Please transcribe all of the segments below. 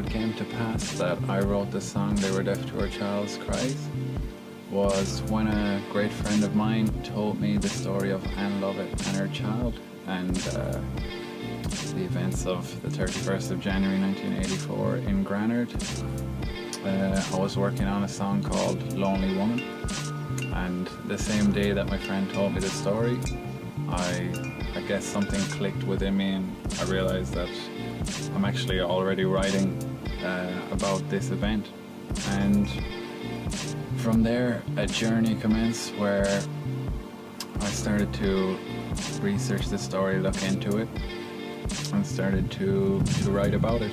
it came to pass that I wrote the song They Were Deaf to Her Child's Cries was when a great friend of mine told me the story of Anne Lovett and her child, and the events of the 31st of January 1984 in Granard. I was working on a song called Lonely Woman, and the same day that my friend told me the story, I guess something clicked within me, and I realized that I'm actually already writing about this event. And from there, a journey commenced where I started to research the story, look into it, and started to write about it.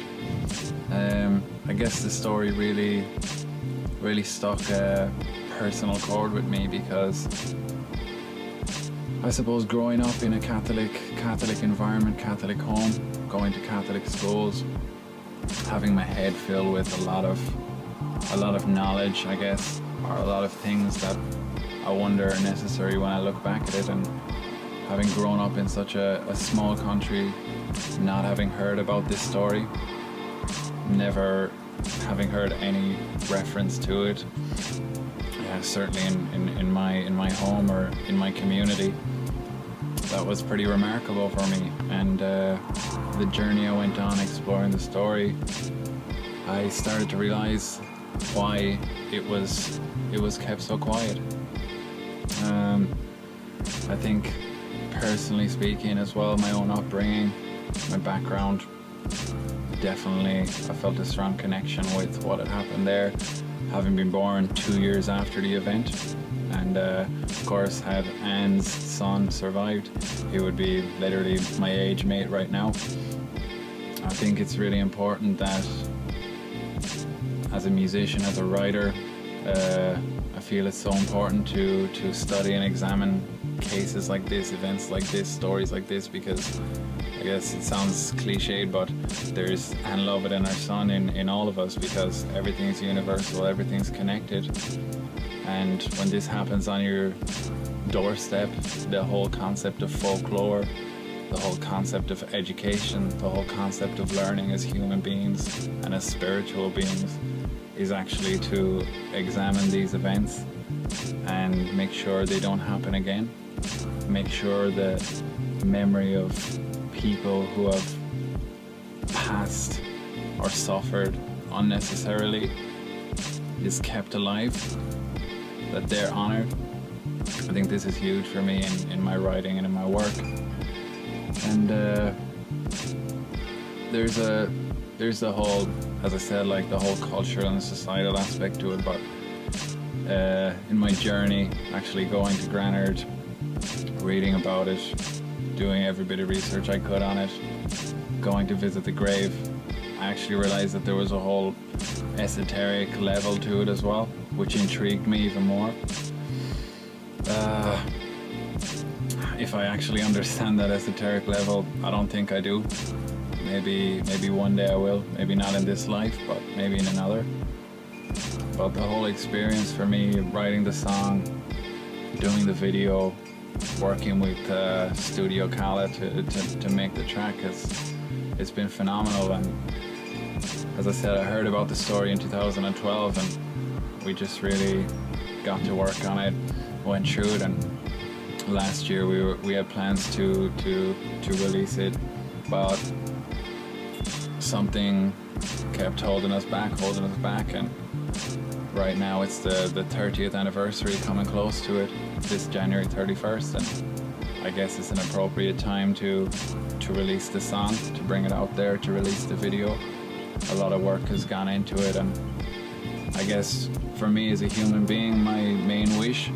I guess the story really struck a personal chord with me, because I suppose growing up in a Catholic environment, Catholic home, going to Catholic schools, having my head filled with a lot of knowledge, I guess, or a lot of things that I wonder are necessary when I look back at it, and having grown up in such a small country, not having heard about this story, never having heard any reference to it, certainly in my home or in my community, that was pretty remarkable for me. And the journey I went on exploring the story, I started to realize why it was kept so quiet. I think, personally speaking as well, my own upbringing, my background, definitely I felt a strong connection with what had happened there, having been born 2 years after the event. And of course, had Anne's son survived, he would be literally my age mate right now. I think it's really important that as a musician, as a writer, I feel it's so important to study and examine cases like this, events like this, stories like this, because I guess it sounds cliched, but there's Anne Lovett and her son in all of us, because everything's universal, everything's connected. And when this happens on your doorstep, the whole concept of folklore, the whole concept of education, the whole concept of learning as human beings and as spiritual beings is actually to examine these events and make sure they don't happen again. Make sure the memory of people who have passed or suffered unnecessarily is kept alive, that they're honored. I think this is huge for me in my writing and in my work. And there's the whole, as I said, like the whole cultural and societal aspect to it, but in my journey, actually going to Granard, reading about it, doing every bit of research I could on it, going to visit the grave, I actually realized that there was a whole esoteric level to it as well, which intrigued me even more. If I actually understand that esoteric level, I don't think I do. Maybe one day I will, maybe not in this life, but maybe in another. But the whole experience for me, writing the song, doing the video, working with Studio Kala to make the track, it's been phenomenal. And as I said, I heard about the story in 2012, and we just really got to work on it, went through it, and last year we had plans to release it, but something kept holding us back, and right now it's the 30th anniversary coming close to it, this January 31st, and I guess it's an appropriate time to release the song, to bring it out there, to release the video. A lot of work has gone into it, and I guess for me as a human being, my main wish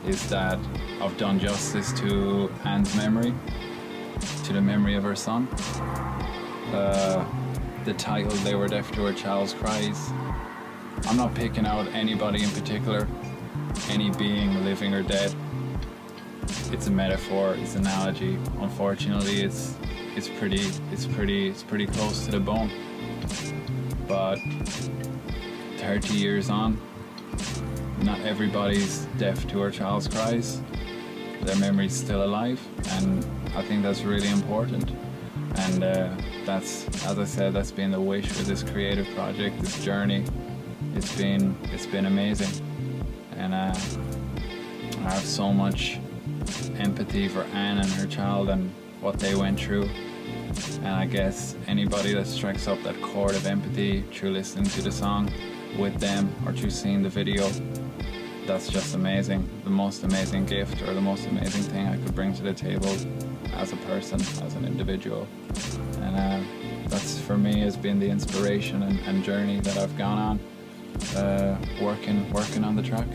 is that I've done justice to Anne's memory, to the memory of her son. The title, They Were Deaf to Her Child's Cries, I'm not picking out anybody in particular, any being living or dead. It's a metaphor, it's an analogy. Unfortunately, it's pretty close to the bone. But 30 years on, not everybody's deaf to her child's cries. Their memory's still alive, and I think that's really important. And that's, as I said, that's been the wish for this creative project, this journey. It's been amazing, and I have so much empathy for Anne and her child and what they went through. And I guess anybody that strikes up that chord of empathy through listening to the song with them or through seeing the video, that's just amazing. The most amazing gift, or the most amazing thing I could bring to the table as a person, as an individual. And that's, for me, has been the inspiration and journey that I've gone on, working on the track.